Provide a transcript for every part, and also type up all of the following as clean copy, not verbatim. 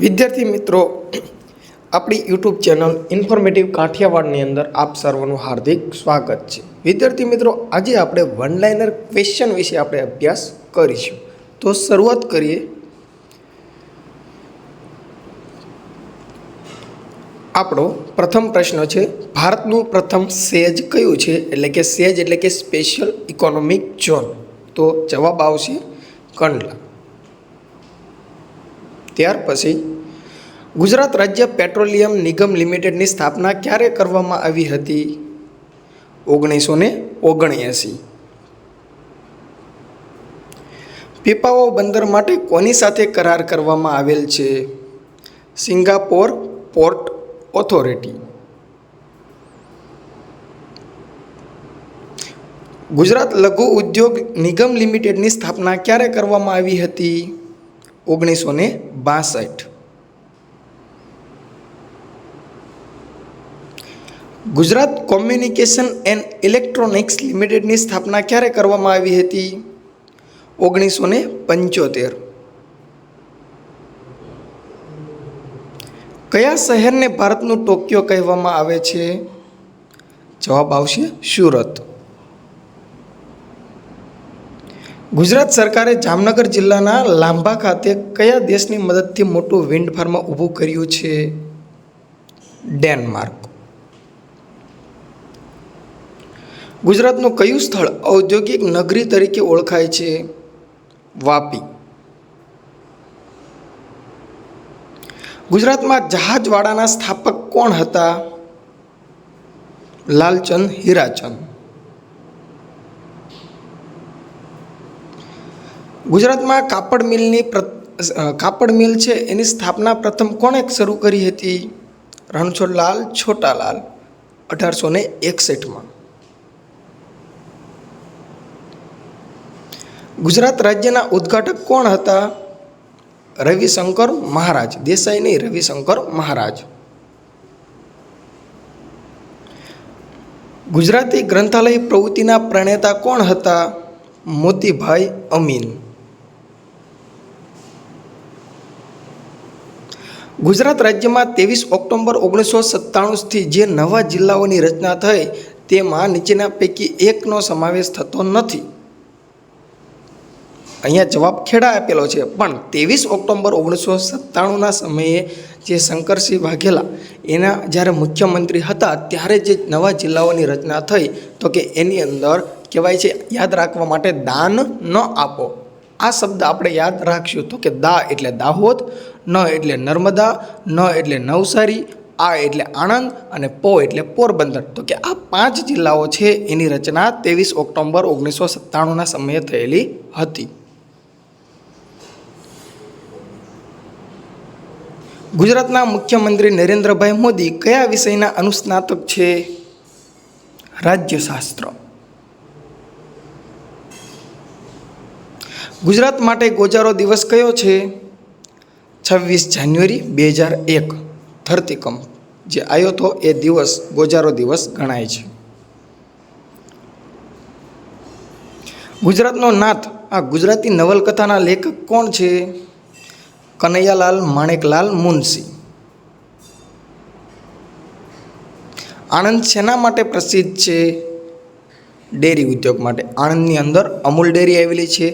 વિદ્યાર્થી મિત્રો, આપણી યુટ્યુબ ચેનલ ઇન્ફોર્મેટિવ કાઠિયાવાડની અંદર આપ સર્વનું હાર્દિક સ્વાગત છે. વિદ્યાર્થી મિત્રો, આજે આપણે વન લાઇનર ક્વેશ્ચન વિશે આપણે અભ્યાસ કરીશું. તો શરૂઆત કરીએ. આપણો પ્રથમ પ્રશ્ન છે, ભારતનું પ્રથમ સેજ કયું છે? એટલે કે સેજ એટલે કે સ્પેશિયલ ઇકોનોમિક ઝોન. તો જવાબ આવશે કંડલા. ત્યાર પછી, ગુજરાત રાજ્ય પેટ્રોલિયમ નિગમ લિમિટેડની સ્થાપના ક્યારે કરવામાં આવી હતી? 1979. પીપાવાવ બંદર માટે કોની સાથે કરાર કરવામાં આવેલ છે? Singapore port authority. ગુજરાત લઘુ ઉદ્યોગ નિગમ લિમિટેડની સ્થાપના ક્યારે કરવામાં આવી હતી? 1962. ગુજરાત કોમ્યુનિકેશન એન્ડ ઇલેક્ટ્રોનિક્સ લિમિટેડની સ્થાપના ક્યારે કરવામાં આવી હતી? 1975. કયા શહેરને ભારતનું ટોક્યો કહેવામાં આવે છે? જવાબ આવશે સુરત. ગુજરાત સરકારે જામનગર જિલ્લાના લાંભા ખાતે કયા દેશની મદદથી મોટું વિન્ડ ફાર્મ ઊભું કર્યું છે? ડેનમાર્ક. ગુજરાતનું કયું સ્થળ ઔદ્યોગિક નગરી તરીકે ઓળખાય છે? વાપી. ગુજરાતમાં જહાજવાડાના સ્થાપક કોણ હતા? લાલચંદ હીરાચંદ. ગુજરાતમાં કાપડ મિલ છે એની સ્થાપના પ્રથમ કોણે શરૂ કરી હતી? રણછોડલાલ છોટાલાલ 1861. ગુજરાત રાજ્યના ઉદ્ઘાટક કોણ હતા? રવિશંકર મહારાજ. દેસાઈ નહીં, રવિશંકર મહારાજ. ગુજરાતી ગ્રંથાલય પ્રવૃત્તિના પ્રણેતા કોણ હતા? મોતીભાઈ અમીન. ગુજરાત રાજ્યમાં 23 ઓક્ટોબર 1997થી જે નવા જિલ્લાઓની રચના થઈ તેમાં નીચેના પૈકી એકનો સમાવેશ થતો નથી. અહીંયા જવાબ ખેડા આપેલો છે, પણ 23 ઓક્ટોબર 1997ના સમયે જે શંકરસિંહ વાઘેલા એના જ્યારે મુખ્યમંત્રી હતા ત્યારે જે નવા જિલ્લાઓની રચના થઈ તો કે એની અંદર કહેવાય છે, યાદ રાખવા માટે દાન ન આપો. આ શબ્દ આપણે યાદ રાખશું તો કે દા એટલે દાહોદ, ન એટલે નર્મદા, ન એટલે નવસારી, આ એટલે આણંદ અને પો એટલે પોરબંદર. તો કે આ 5 જિલ્લાઓ છે એની રચના 23 ઓક્ટોબર 1997ના સમયે થયેલી હતી. ગુજરાતના મુખ્યમંત્રી નરેન્દ્રભાઈ મોદી કયા વિષયના અનુસ્નાતક છે? રાજ્યશાસ્ત્ર. ગુજરાત માટે ગોજારો દિવસ કયો છે? 26 જાન્યુઆરી 2001. ધરતીકંપ જે આવ્યો હતો એ દિવસ ગોજારો દિવસ ગણાય છે. ગુજરાતનો નાથ, આ ગુજરાતી નવલકથાના લેખક કોણ છે? કનૈયાલાલ માણેકલાલ મુનશી. આણંદ શેના માટે પ્રસિદ્ધ છે? ડેરી ઉદ્યોગ માટે. આણંદની અંદર અમૂલ ડેરી આવેલી છે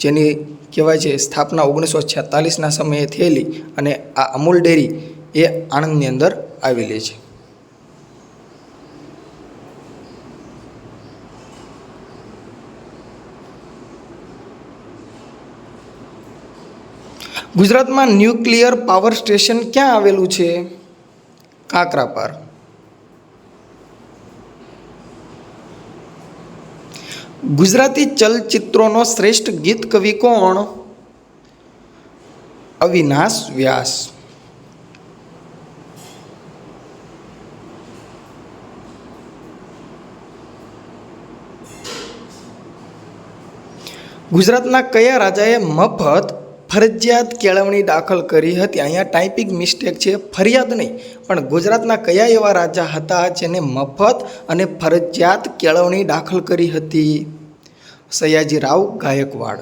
જેની કહેવાય છે સ્થાપના 1946ના સમયે થયેલી અને આ અમૂલ ડેરી એ આણંદની અંદર આવેલી છે. ગુજરાતમાં ન્યુક્લિયર પાવર સ્ટેશન ક્યાં આવેલું છે? કાકરાપાર. ગુજરાતી ચલચિત્રોનો શ્રેષ્ઠ ગીત કવિ કોણ? અવિનાશ વ્યાસ. ગુજરાતના કયા રાજાએ મફત ફરજિયાત કેળવણી દાખલ કરી હતી? અહીંયા ટાઈપિંગ મિસ્ટેક છે, ફરિયાદ નહીં, પણ ગુજરાતના કયા એવા રાજા હતા જેને મફત અને ફરજિયાત કેળવણી દાખલ કરી હતી? સયાજીરાવ ગાયકવાડ.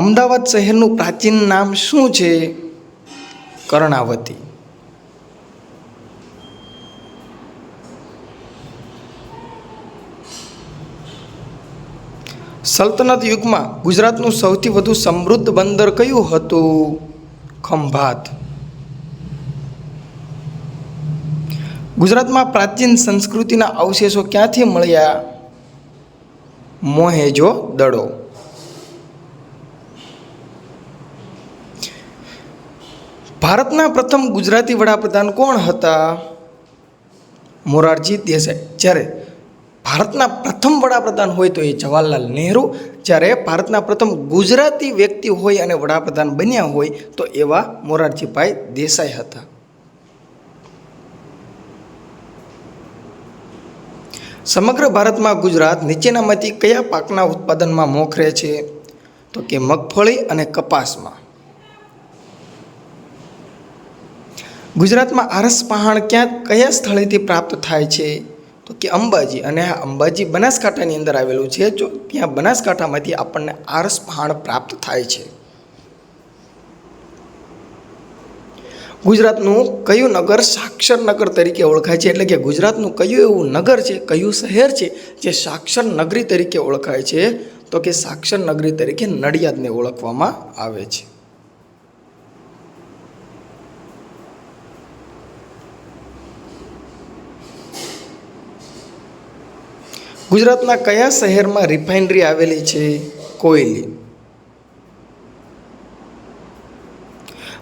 અમદાવાદ શહેરનું પ્રાચીન નામ શું છે? કર્ણાવતી. સલ્તનત યુગમાં ગુજરાતનું સૌથી વધુ સમૃદ્ધ બંદર કયું હતું? ખંભાત. ગુજરાતમાં પ્રાચીન સંસ્કૃતિના અવશેષો ક્યાંથી મળ્યા? મોહેજો દડો. ભારતના પ્રથમ ગુજરાતી વડાપ્રધાન કોણ હતા? મોરારજી દેસાઈ. જ્યારે ભારતના પ્રથમ વડાપ્રધાન હોય તો એ જવાહરલાલ નહેરુ. જ્યારે ભારતના પ્રથમ ગુજરાતી વ્યક્તિ હોય અને વડાપ્રધાન બન્યા હોય તો એવા મોરારજીભાઈ દેસાઈ હતા. સમગ્ર ભારતમાં ગુજરાત નીચેનામાંથી કયા પાકના ઉત્પાદનમાં મોખરે છે? તો કે મગફળી અને કપાસમાં. ગુજરાતમાં આરસ પહાણ કયા સ્થળેથી પ્રાપ્ત થાય છે? તો કે અંબાજી. અને આ અંબાજી બનાસકાંઠાની અંદર આવેલું છે. જો ત્યાં બનાસકાંઠામાંથી આપણને આરસ પહાણ પ્રાપ્ત થાય છે. ગુજરાતનું કયું નગર સાક્ષર નગર તરીકે ઓળખાય છે? એટલે કે ગુજરાતનું કયું એવું નગર છે, કયું શહેર છે જે સાક્ષર નગરી તરીકે ઓળખાય છે? તો કે સાક્ષર નગરી તરીકે નડિયાદને ઓળખવામાં આવે છે. ગુજરાતના કયા શહેરમાં રિફાઇનરી આવેલી છે? કોયલી.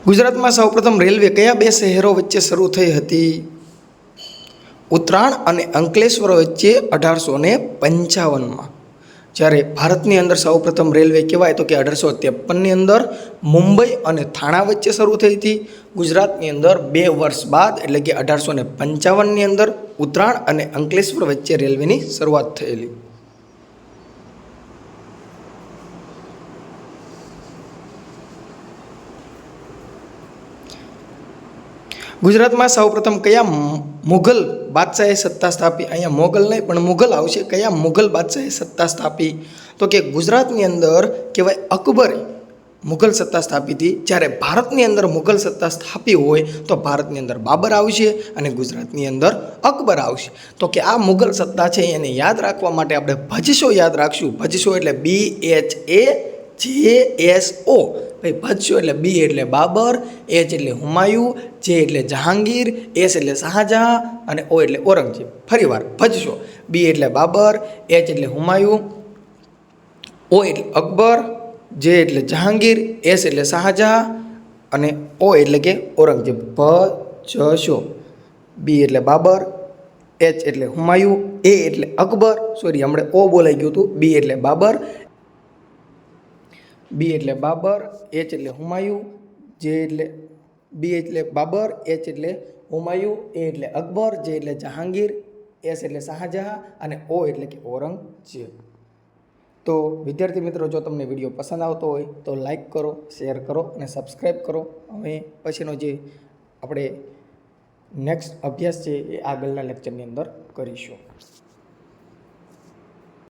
ગુજરાતમાં સૌપ્રથમ રેલવે કયા બે શહેરો વચ્ચે શરૂ થઈ હતી? ઉત્તરાયણ અને અંકલેશ્વર વચ્ચે 1855માં. જ્યારે ભારતની અંદર સૌપ્રથમ રેલવે કહેવાય તો કે 1853ની અંદર મુંબઈ અને થાણા વચ્ચે શરૂ થઈ હતી. ગુજરાતની અંદર 2 વર્ષ બાદ એટલે કે 1855ની અંદર ઉત્તરાયણ અને અંકલેશ્વર વચ્ચે રેલવેની શરૂઆત થયેલી. ગુજરાતમાં સૌપ્રથમ કયા મુઘલ બાદશાહે સત્તા સ્થાપી? અહીંયા મોગલ નહીં પણ મુઘલ આવશે. કયા મુઘલ બાદશાહે સત્તા સ્થાપી? તો કે ગુજરાતની અંદર કહેવાય અકબરે મુઘલ સત્તા સ્થાપી હતી. જ્યારે ભારતની અંદર મુઘલ સત્તા સ્થાપી હોય તો ભારતની અંદર બાબર આવશે અને ગુજરાતની અંદર અકબર આવશે. તો કે આ મુઘલ સત્તા છે એને યાદ રાખવા માટે આપણે ભજશો યાદ રાખશું. ભજશો એટલે BHAJSO. ભાઈ ભજશો એટલે B એટલે બાબર, H એટલે હુમાયુ, J એટલે જહાંગીર, S એટલે શાહજહાં અને O એટલે ઔરંગઝેબ. ફરીવાર ભજશો. B એટલે બાબર, H એટલે હુમાયુ, O એટલે અકબર, J એટલે જહાંગીર, S એટલે શાહજહાં અને O એટલે કે ઔરંગઝેબ. ભજશો. B એટલે બાબર, H એટલે હુમાયુ, A એટલે અકબર, સોરી હમણાં O બોલાઈ ગયું હતું. B એટલે બાબર, B એટલે બાબર, H એટલે હુમાયુ, J એટલે B એટલે બાબર, H એટલે હુમાયુ, A એટલે અકબર, J એટલે જહાંગીર, S એટલે શાહજહાં અને O એટલે કે ઔરંગઝેબ. તો વિદ્યાર્થી મિત્રો, જો તમને વિડીયો પસંદ આવતો હોય તો લાઈક કરો, શેર કરો અને સબસ્ક્રાઈબ કરો. હવે પછીનો જે આપણે નેક્સ્ટ અભ્યાસ છે એ આગળના લેક્ચરની અંદર કરીશું.